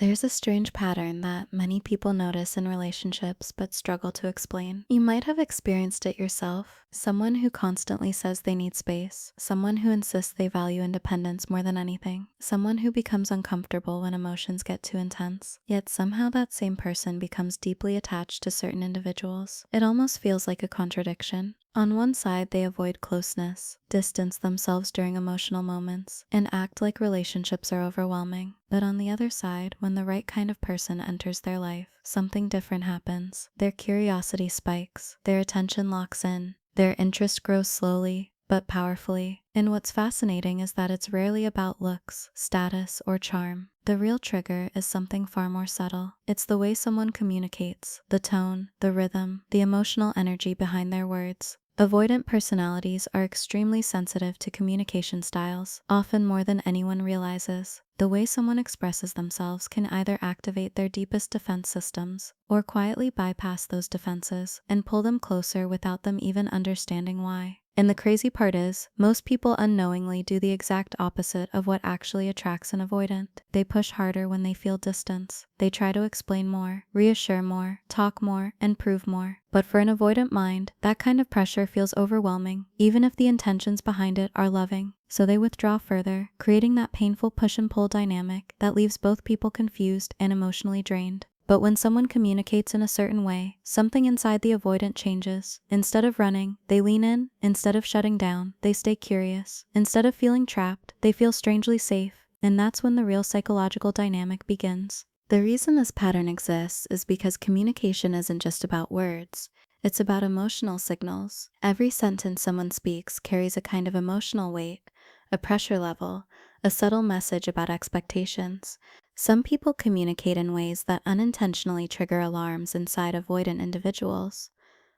There's a strange pattern that many people notice in relationships but struggle to explain. You might have experienced it yourself. Someone who constantly says they need space, someone who insists they value independence more than anything, someone who becomes uncomfortable when emotions get too intense. Yet somehow that same person becomes deeply attached to certain individuals. It almost feels like a contradiction. On one side, they avoid closeness, distance themselves during emotional moments, and act like relationships are overwhelming. But on the other side, when the right kind of person enters their life, something different happens. Their curiosity spikes, their attention locks in, their interest grows slowly but powerfully. And what's fascinating is that it's rarely about looks, status, or charm. The real trigger is something far more subtle. It's the way someone communicates, the tone, the rhythm, the emotional energy behind their words. Avoidant personalities are extremely sensitive to communication styles, often more than anyone realizes. The way someone expresses themselves can either activate their deepest defense systems or quietly bypass those defenses and pull them closer without them even understanding why. And the crazy part is, most people unknowingly do the exact opposite of what actually attracts an avoidant. They push harder when they feel distance. They try to explain more, reassure more, talk more, and prove more. But for an avoidant mind, that kind of pressure feels overwhelming, even if the intentions behind it are loving. So they withdraw further, creating that painful push and pull dynamic that leaves both people confused and emotionally drained. But when someone communicates in a certain way, something inside the avoidant changes. Instead of running, they lean in. Instead of shutting down, they stay curious. Instead of feeling trapped, they feel strangely safe. And that's when the real psychological dynamic begins. The reason this pattern exists is because communication isn't just about words. It's about emotional signals. Every sentence someone speaks carries a kind of emotional weight, a pressure level, a subtle message about expectations. Some people communicate in ways that unintentionally trigger alarms inside avoidant individuals.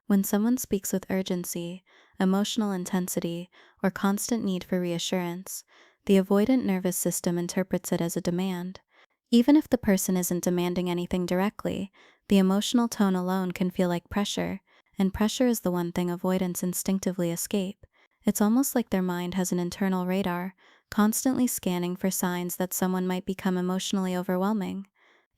When someone speaks with urgency, emotional intensity, or constant need for reassurance, the avoidant nervous system interprets it as a demand. Even if the person isn't demanding anything directly, the emotional tone alone can feel like pressure, and pressure is the one thing avoidants instinctively escape. It's almost like their mind has an internal radar, constantly scanning for signs that someone might become emotionally overwhelming.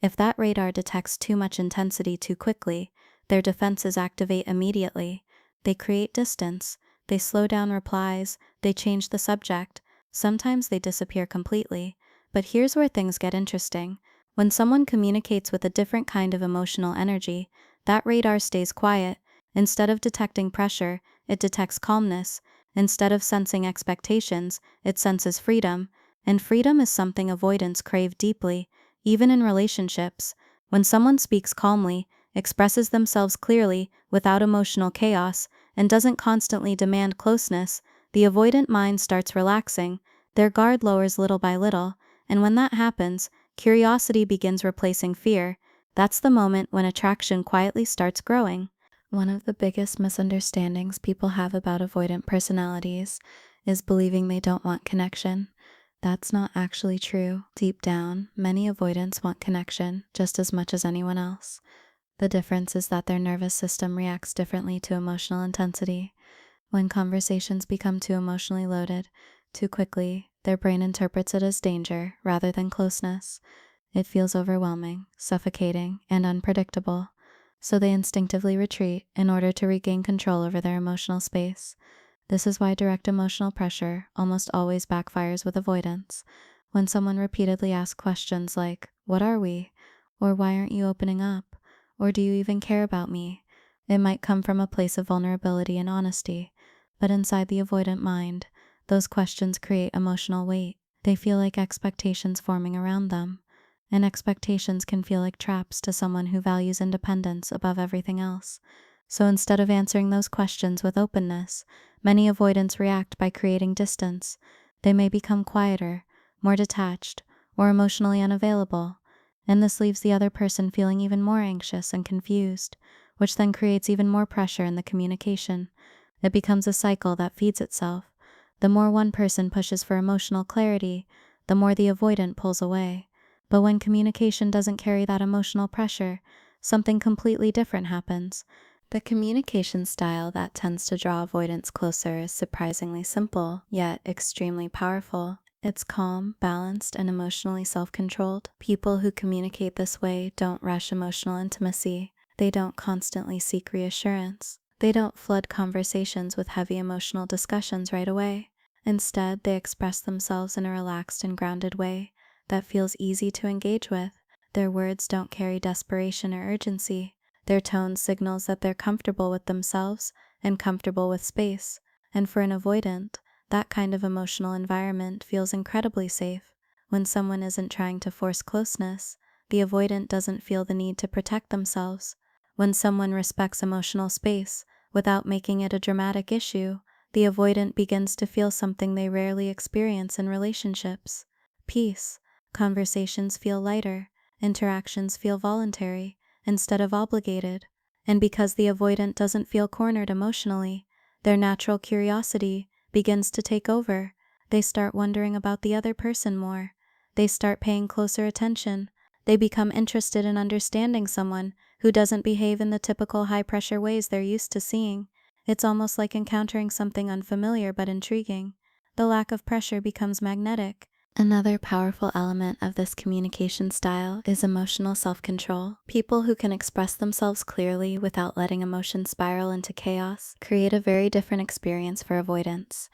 If that radar detects too much intensity too quickly, their defenses activate immediately. They create distance, they slow down replies, they change the subject, sometimes they disappear completely. But here's where things get interesting. When someone communicates with a different kind of emotional energy, that radar stays quiet. Instead of detecting pressure, it detects calmness. Instead of sensing expectations, it senses freedom. And freedom is something avoidants crave deeply, even in relationships. When someone speaks calmly, expresses themselves clearly without emotional chaos, and doesn't constantly demand closeness, the avoidant mind starts relaxing. Their guard lowers little by little, and when that happens, curiosity begins replacing fear. That's the moment when attraction quietly starts growing. One of the biggest misunderstandings people have about avoidant personalities is believing they don't want connection. That's not actually true. Deep down, many avoidants want connection just as much as anyone else. The difference is that their nervous system reacts differently to emotional intensity. When conversations become too emotionally loaded, too quickly, their brain interprets it as danger rather than closeness. It feels overwhelming, suffocating, and unpredictable. So they instinctively retreat in order to regain control over their emotional space. This is why direct emotional pressure almost always backfires with avoidance. When someone repeatedly asks questions like, "What are we?" or "Why aren't you opening up?" or "Do you even care about me?" it might come from a place of vulnerability and honesty, but inside the avoidant mind, those questions create emotional weight. They feel like expectations forming around them. And expectations can feel like traps to someone who values independence above everything else. So instead of answering those questions with openness, many avoidants react by creating distance. They may become quieter, more detached, or emotionally unavailable, and this leaves the other person feeling even more anxious and confused, which then creates even more pressure in the communication. It becomes a cycle that feeds itself. The more one person pushes for emotional clarity, the more the avoidant pulls away. But when communication doesn't carry that emotional pressure, something completely different happens. The communication style that tends to draw avoidance closer is surprisingly simple, yet extremely powerful. It's calm, balanced, and emotionally self-controlled. People who communicate this way don't rush emotional intimacy. They don't constantly seek reassurance. They don't flood conversations with heavy emotional discussions right away. Instead, they express themselves in a relaxed and grounded way that feels easy to engage with. Their words don't carry desperation or urgency. Their tone signals that they're comfortable with themselves and comfortable with space. And for an avoidant, that kind of emotional environment feels incredibly safe. When someone isn't trying to force closeness, the avoidant doesn't feel the need to protect themselves. When someone respects emotional space without making it a dramatic issue, the avoidant begins to feel something they rarely experience in relationships: peace. Conversations feel lighter, interactions feel voluntary instead of obligated. And because the avoidant doesn't feel cornered emotionally, their natural curiosity begins to take over. They start wondering about the other person more. They start paying closer attention. They become interested in understanding someone who doesn't behave in the typical high-pressure ways they're used to seeing. It's almost like encountering something unfamiliar but intriguing. The lack of pressure becomes magnetic. Another powerful element of this communication style is emotional self-control. People who can express themselves clearly without letting emotions spiral into chaos create a very different experience for avoidants.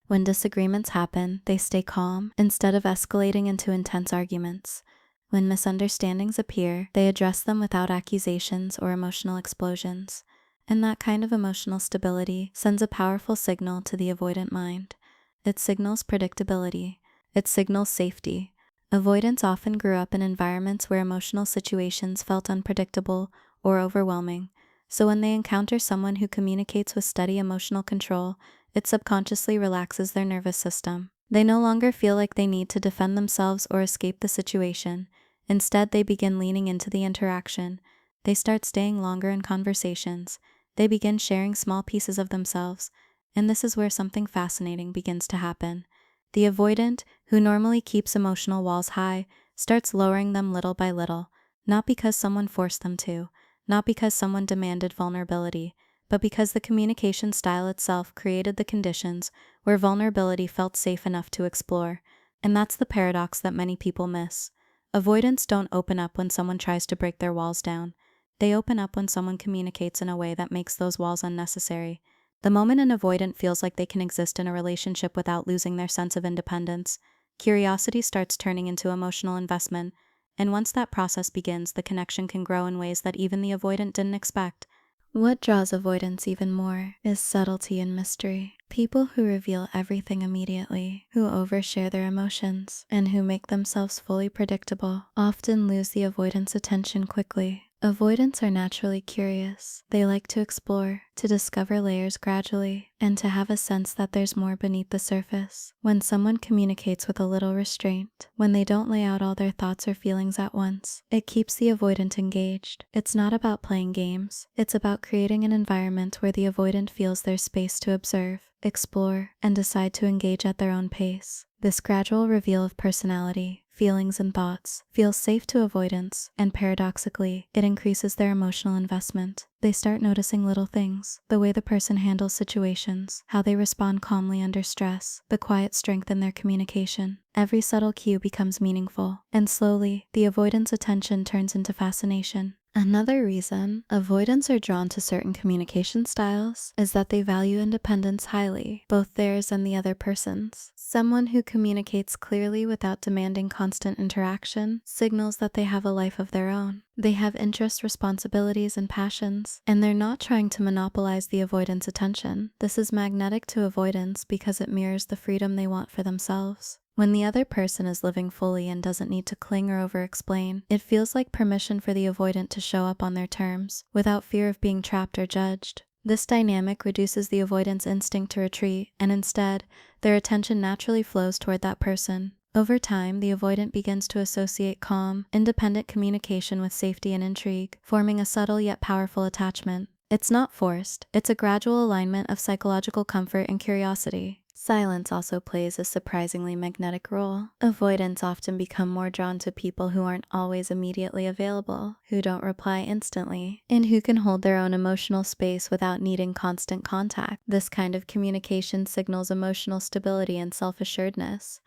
When disagreements happen, they stay calm instead of escalating into intense arguments. When misunderstandings appear, they address them without accusations or emotional explosions. And that kind of emotional stability sends a powerful signal to the avoidant mind. It signals predictability. It signals safety. Avoidants often grew up in environments where emotional situations felt unpredictable or overwhelming. So when they encounter someone who communicates with steady emotional control, it subconsciously relaxes their nervous system. They no longer feel like they need to defend themselves or escape the situation. Instead, they begin leaning into the interaction. They start staying longer in conversations. They begin sharing small pieces of themselves. And this is where something fascinating begins to happen. The avoidant, who normally keeps emotional walls high, starts lowering them little by little, not because someone forced them to, not because someone demanded vulnerability, but because the communication style itself created the conditions where vulnerability felt safe enough to explore. And that's the paradox that many people miss. Avoidants don't open up when someone tries to break their walls down. They open up when someone communicates in a way that makes those walls unnecessary. The moment an avoidant feels like they can exist in a relationship without losing their sense of independence, curiosity starts turning into emotional investment. And once that process begins, the connection can grow in ways that even the avoidant didn't expect. What draws avoidance even more is subtlety and mystery. People who reveal everything immediately, who overshare their emotions, and who make themselves fully predictable often lose the avoidant's attention quickly. Avoidants are naturally curious. They like to explore, to discover layers gradually, and to have a sense that there's more beneath the surface. When someone communicates with a little restraint, when they don't lay out all their thoughts or feelings at once, it keeps the avoidant engaged. It's not about playing games. It's about creating an environment where the avoidant feels there's space to observe, explore, and decide to engage at their own pace. This gradual reveal of personality, feelings, and thoughts feels safe to avoidants, and paradoxically, it increases their emotional investment. They start noticing little things: the way the person handles situations, how they respond calmly under stress, the quiet strength in their communication. Every subtle cue becomes meaningful, and slowly, the avoidant's attention turns into fascination. Another reason avoidants are drawn to certain communication styles is that they value independence highly, both theirs and the other person's. Someone who communicates clearly without demanding constant interaction signals that they have a life of their own. They have interests, responsibilities, and passions, and they're not trying to monopolize the avoidant's attention. This is magnetic to avoidants because it mirrors the freedom they want for themselves. When the other person is living fully and doesn't need to cling or over-explain, it feels like permission for the avoidant to show up on their terms, without fear of being trapped or judged. This dynamic reduces the avoidant's instinct to retreat, and instead, their attention naturally flows toward that person. Over time, the avoidant begins to associate calm, independent communication with safety and intrigue, forming a subtle yet powerful attachment. It's not forced, it's a gradual alignment of psychological comfort and curiosity. Silence also plays a surprisingly magnetic role. Avoidants often become more drawn to people who aren't always immediately available, who don't reply instantly, and who can hold their own emotional space without needing constant contact. This kind of communication signals emotional stability and self-assuredness.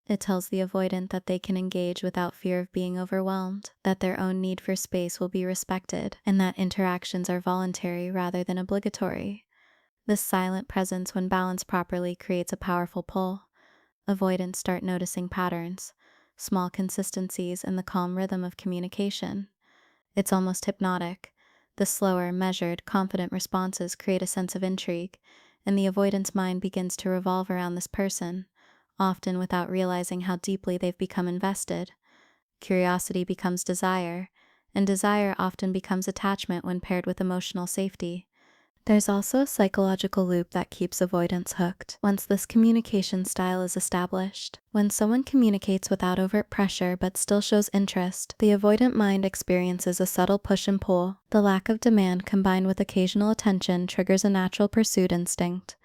It tells the avoidant that they can engage without fear of being overwhelmed, that their own need for space will be respected, and that interactions are voluntary rather than obligatory. This silent presence, when balanced properly, creates a powerful pull. Avoidants start noticing patterns, small consistencies in the calm rhythm of communication. It's almost hypnotic. The slower, measured, confident responses create a sense of intrigue, and the avoidant's mind begins to revolve around this person, often without realizing how deeply they've become invested. Curiosity becomes desire, and desire often becomes attachment when paired with emotional safety. There's also a psychological loop that keeps avoidants hooked once this communication style is established. When someone communicates without overt pressure but still shows interest, the avoidant mind experiences a subtle push and pull. The lack of demand combined with occasional attention triggers a natural pursuit instinct.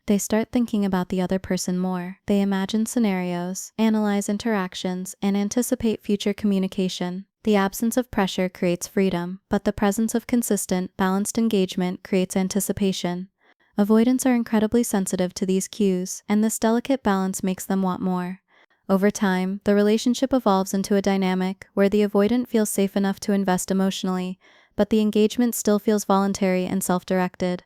They start thinking about the other person more. They imagine scenarios, analyze interactions, and anticipate future communication. The absence of pressure creates freedom, but the presence of consistent, balanced engagement creates anticipation. Avoidants are incredibly sensitive to these cues, and this delicate balance makes them want more. Over time, the relationship evolves into a dynamic where the avoidant feels safe enough to invest emotionally, but the engagement still feels voluntary and self-directed.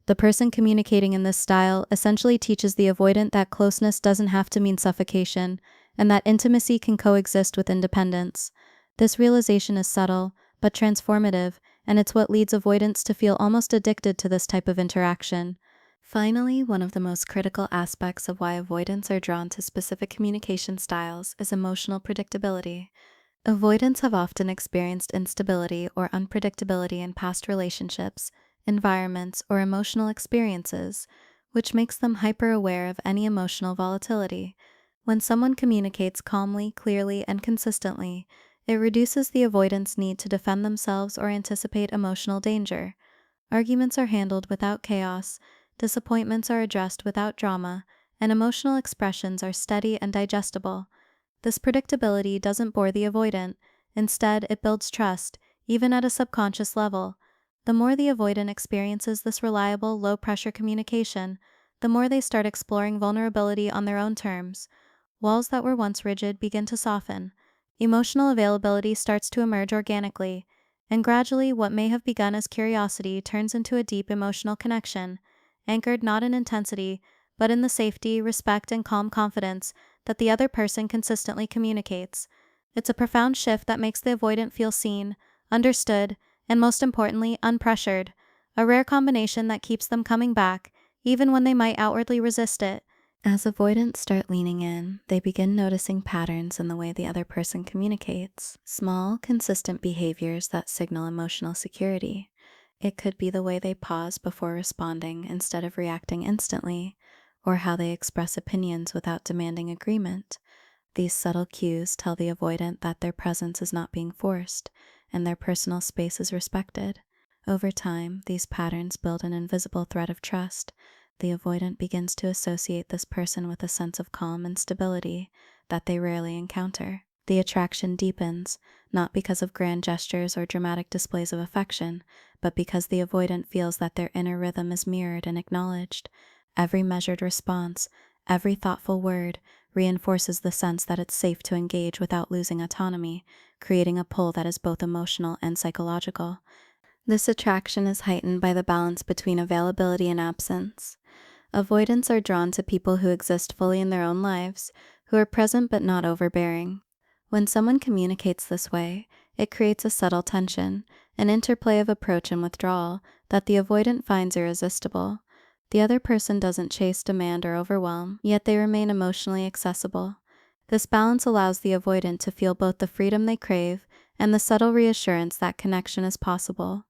The person communicating in this style essentially teaches the avoidant that closeness doesn't have to mean suffocation, and that intimacy can coexist with independence. This realization is subtle, but transformative, and it's what leads avoidants to feel almost addicted to this type of interaction. Finally, one of the most critical aspects of why avoidants are drawn to specific communication styles is emotional predictability. Avoidants have often experienced instability or unpredictability in past relationships, environments, or emotional experiences, which makes them hyper-aware of any emotional volatility. When someone communicates calmly, clearly, and consistently, it reduces the avoidant's need to defend themselves or anticipate emotional danger. Arguments are handled without chaos, disappointments are addressed without drama, and emotional expressions are steady and digestible. This predictability doesn't bore the avoidant. Instead, it builds trust, even at a subconscious level. The more the avoidant experiences this reliable, low-pressure communication, the more they start exploring vulnerability on their own terms. Walls that were once rigid begin to soften. Emotional availability starts to emerge organically, and gradually what may have begun as curiosity turns into a deep emotional connection, anchored not in intensity, but in the safety, respect, and calm confidence that the other person consistently communicates. It's a profound shift that makes the avoidant feel seen, understood, and most importantly, unpressured, a rare combination that keeps them coming back, even when they might outwardly resist it. As avoidants start leaning in, they begin noticing patterns in the way the other person communicates, small, consistent behaviors that signal emotional security. It could be the way they pause before responding instead of reacting instantly, or how they express opinions without demanding agreement. These subtle cues tell the avoidant that their presence is not being forced, and their personal space is respected. Over time, these patterns build an invisible thread of trust. The avoidant begins to associate this person with a sense of calm and stability that they rarely encounter. The attraction deepens, not because of grand gestures or dramatic displays of affection, but because the avoidant feels that their inner rhythm is mirrored and acknowledged. Every measured response, every thoughtful word, reinforces the sense that it's safe to engage without losing autonomy, creating a pull that is both emotional and psychological. This attraction is heightened by the balance between availability and absence. Avoidants are drawn to people who exist fully in their own lives, who are present but not overbearing. When someone communicates this way, it creates a subtle tension, an interplay of approach and withdrawal that the avoidant finds irresistible. The other person doesn't chase, demand, or overwhelm, yet they remain emotionally accessible. This balance allows the avoidant to feel both the freedom they crave and the subtle reassurance that connection is possible.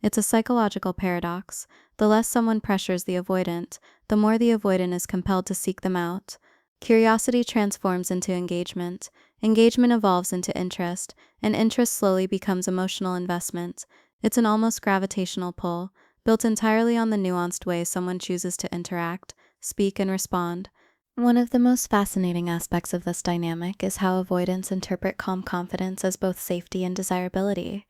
It's a psychological paradox. The less someone pressures the avoidant, the more the avoidant is compelled to seek them out. Curiosity transforms into engagement evolves into interest, and interest slowly becomes emotional investment. It's an almost gravitational pull, built entirely on the nuanced way someone chooses to interact, speak, and respond. One of the most fascinating aspects of this dynamic is how avoidants interpret calm confidence as both safety and desirability.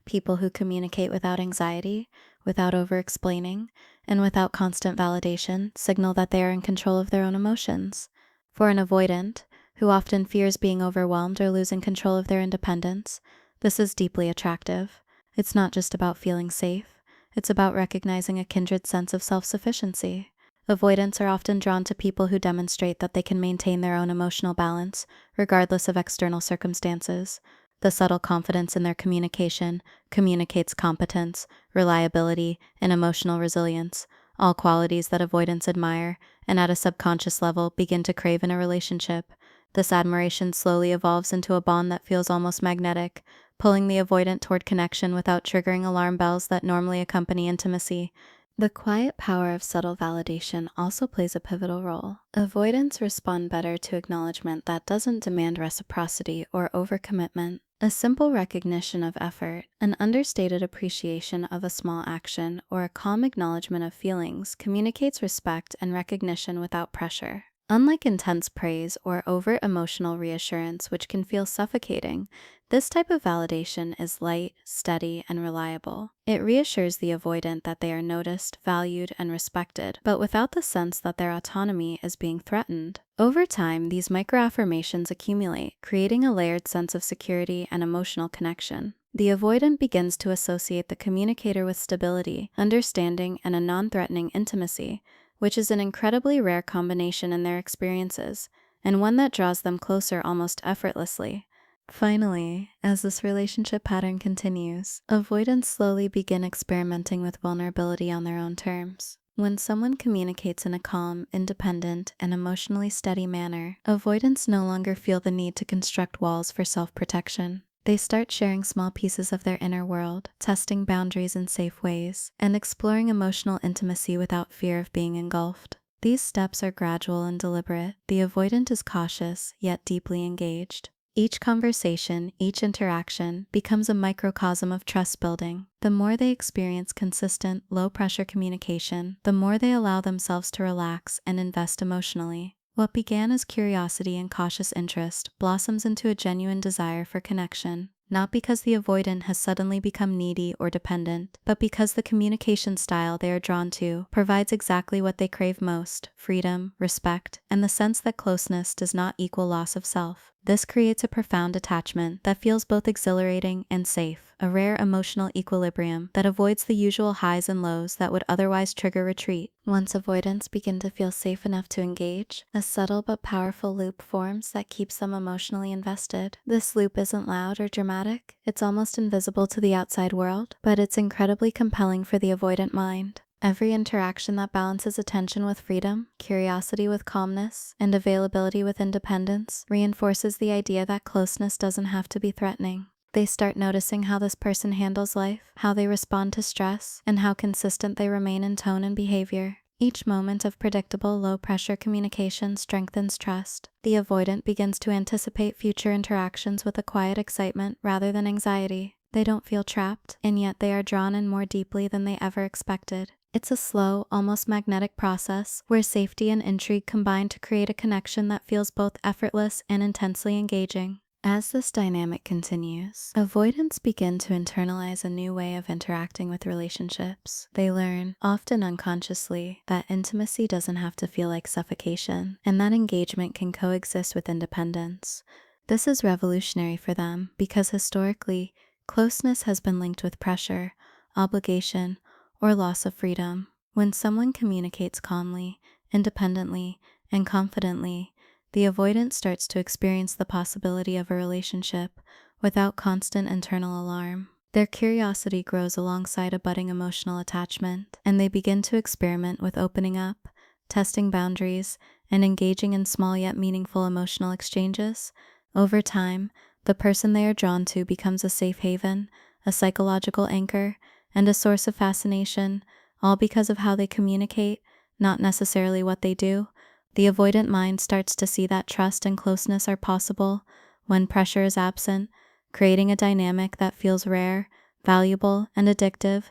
People who communicate without anxiety, without over-explaining, and without constant validation signal that they are in control of their own emotions. For an avoidant, who often fears being overwhelmed or losing control of their independence. This is deeply attractive. It's not just about feeling safe, it's about recognizing a kindred sense of self-sufficiency. Avoidants are often drawn to people who demonstrate that they can maintain their own emotional balance, regardless of external circumstances. The subtle confidence in their communication communicates competence, reliability, and emotional resilience, all qualities that avoidants admire and at a subconscious level begin to crave in a relationship. This admiration slowly evolves into a bond that feels almost magnetic, pulling the avoidant toward connection without triggering alarm bells that normally accompany intimacy. The quiet power of subtle validation also plays a pivotal role. Avoidants respond better to acknowledgement that doesn't demand reciprocity or overcommitment. A simple recognition of effort, an understated appreciation of a small action, or a calm acknowledgement of feelings communicates respect and recognition without pressure. Unlike intense praise or overt emotional reassurance, which can feel suffocating, this type of validation is light, steady, and reliable. It reassures the avoidant that they are noticed, valued, and respected, but without the sense that their autonomy is being threatened. Over time, these microaffirmations accumulate, creating a layered sense of security and emotional connection. The avoidant begins to associate the communicator with stability, understanding, and a non-threatening intimacy, which is an incredibly rare combination in their experiences, and one that draws them closer almost effortlessly. Finally, as this relationship pattern continues, avoidants slowly begin experimenting with vulnerability on their own terms. When someone communicates in a calm, independent, and emotionally steady manner, avoidants no longer feel the need to construct walls for self-protection. They start sharing small pieces of their inner world, testing boundaries in safe ways, and exploring emotional intimacy without fear of being engulfed. These steps are gradual and deliberate. The avoidant is cautious, yet deeply engaged. Each conversation, each interaction becomes a microcosm of trust building. The more they experience consistent, low-pressure communication, the more they allow themselves to relax and invest emotionally. What began as curiosity and cautious interest blossoms into a genuine desire for connection, not because the avoidant has suddenly become needy or dependent, but because the communication style they are drawn to provides exactly what they crave most: freedom, respect, and the sense that closeness does not equal loss of self. This creates a profound attachment that feels both exhilarating and safe, a rare emotional equilibrium that avoids the usual highs and lows that would otherwise trigger retreat. Once avoidants begin to feel safe enough to engage, a subtle but powerful loop forms that keeps them emotionally invested. This loop isn't loud or dramatic, it's almost invisible to the outside world, but it's incredibly compelling for the avoidant mind. Every interaction that balances attention with freedom, curiosity with calmness, and availability with independence reinforces the idea that closeness doesn't have to be threatening. They start noticing how this person handles life, how they respond to stress, and how consistent they remain in tone and behavior. Each moment of predictable, low-pressure communication strengthens trust. The avoidant begins to anticipate future interactions with a quiet excitement rather than anxiety. They don't feel trapped, and yet they are drawn in more deeply than they ever expected. It's a slow, almost magnetic process where safety and intrigue combine to create a connection that feels both effortless and intensely engaging. As this dynamic continues, avoidants begin to internalize a new way of interacting with relationships. They learn, often unconsciously, that intimacy doesn't have to feel like suffocation, and that engagement can coexist with independence. This is revolutionary for them because historically, closeness has been linked with pressure, obligation, or loss of freedom. When someone communicates calmly, independently, and confidently, the avoidant starts to experience the possibility of a relationship without constant internal alarm. Their curiosity grows alongside a budding emotional attachment, and they begin to experiment with opening up, testing boundaries, and engaging in small yet meaningful emotional exchanges. Over time, the person they are drawn to becomes a safe haven, a psychological anchor, and a source of fascination, all because of how they communicate, not necessarily what they do. The avoidant mind starts to see that trust and closeness are possible when pressure is absent, creating a dynamic that feels rare, valuable, and addictive.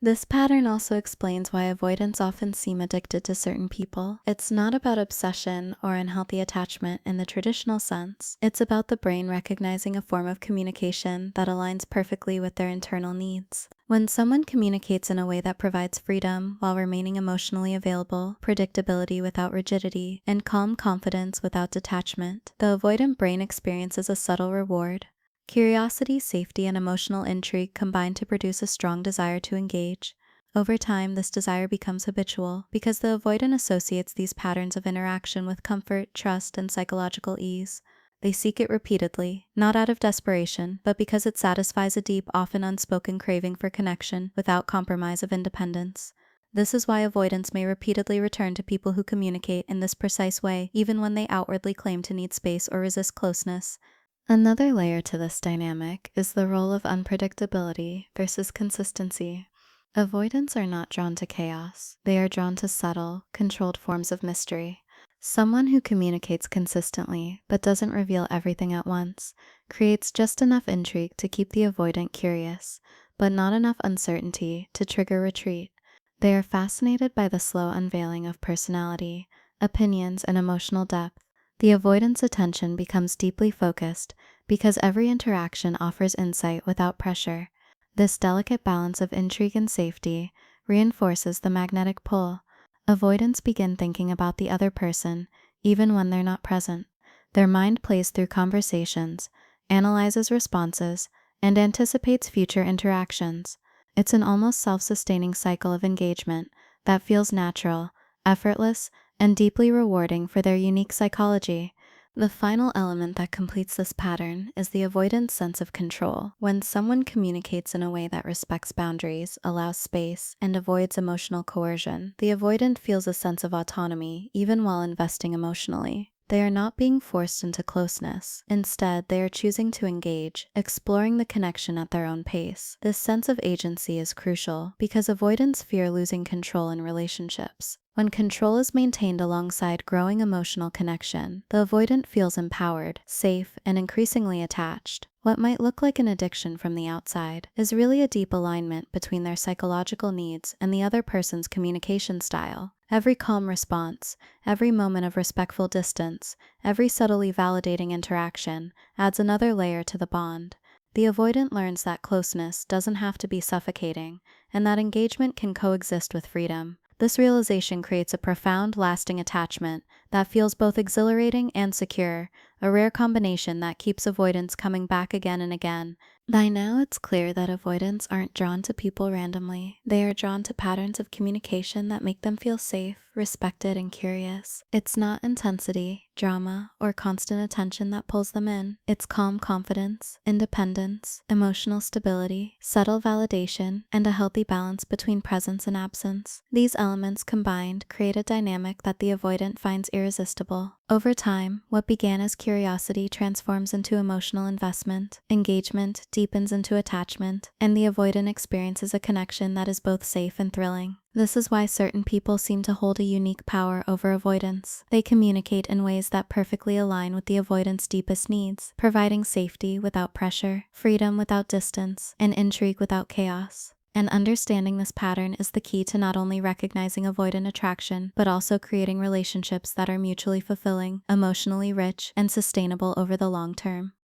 This pattern also explains why avoidants often seem addicted to certain people. It's not about obsession or unhealthy attachment in the traditional sense. It's about the brain recognizing a form of communication that aligns perfectly with their internal needs. When someone communicates in a way that provides freedom while remaining emotionally available, predictability without rigidity, and calm confidence without detachment, the avoidant brain experiences a subtle reward. Curiosity, safety, and emotional intrigue combine to produce a strong desire to engage. Over time, this desire becomes habitual because the avoidant associates these patterns of interaction with comfort, trust, and psychological ease. They seek it repeatedly, not out of desperation, but because it satisfies a deep, often unspoken craving for connection without compromise of independence. This is why avoidants may repeatedly return to people who communicate in this precise way, even when they outwardly claim to need space or resist closeness. Another layer to this dynamic is the role of unpredictability versus consistency. Avoidants are not drawn to chaos. They are drawn to subtle, controlled forms of mystery. Someone who communicates consistently but doesn't reveal everything at once creates just enough intrigue to keep the avoidant curious, but not enough uncertainty to trigger retreat. They are fascinated by the slow unveiling of personality, opinions, and emotional depth. The avoidant's attention becomes deeply focused because every interaction offers insight without pressure. This delicate balance of intrigue and safety reinforces the magnetic pull. Avoidants begin thinking about the other person even when they're not present. Their mind plays through conversations, analyzes responses, and anticipates future interactions. It's an almost self-sustaining cycle of engagement that feels natural, effortless, and deeply rewarding for their unique psychology. The final element that completes this pattern is the avoidant sense of control. When someone communicates in a way that respects boundaries, allows space, and avoids emotional coercion, the avoidant feels a sense of autonomy even while investing emotionally. They are not being forced into closeness. Instead, they are choosing to engage, exploring the connection at their own pace. This sense of agency is crucial because avoidants fear losing control in relationships. When control is maintained alongside growing emotional connection, the avoidant feels empowered, safe, and increasingly attached. What might look like an addiction from the outside is really a deep alignment between their psychological needs and the other person's communication style. Every calm response, every moment of respectful distance, every subtly validating interaction adds another layer to the bond. The avoidant learns that closeness doesn't have to be suffocating, and that engagement can coexist with freedom. This realization creates a profound, lasting attachment that feels both exhilarating and secure, a rare combination that keeps avoidants coming back again and again. By now, it's clear that avoidants aren't drawn to people randomly. They are drawn to patterns of communication that make them feel safe, respected, and curious. It's not intensity, drama, or constant attention that pulls them in. It's calm confidence, independence, emotional stability, subtle validation, and a healthy balance between presence and absence. These elements combined create a dynamic that the avoidant finds irresistible. Over time, what began as curiosity transforms into emotional investment, engagement deepens into attachment, and the avoidant experiences a connection that is both safe and thrilling. This is why certain people seem to hold a unique power over avoidance. They communicate in ways that perfectly align with the avoidant's deepest needs, providing safety without pressure, freedom without distance, and intrigue without chaos. And understanding this pattern is the key to not only recognizing avoidant attraction, but also creating relationships that are mutually fulfilling, emotionally rich, and sustainable over the long term.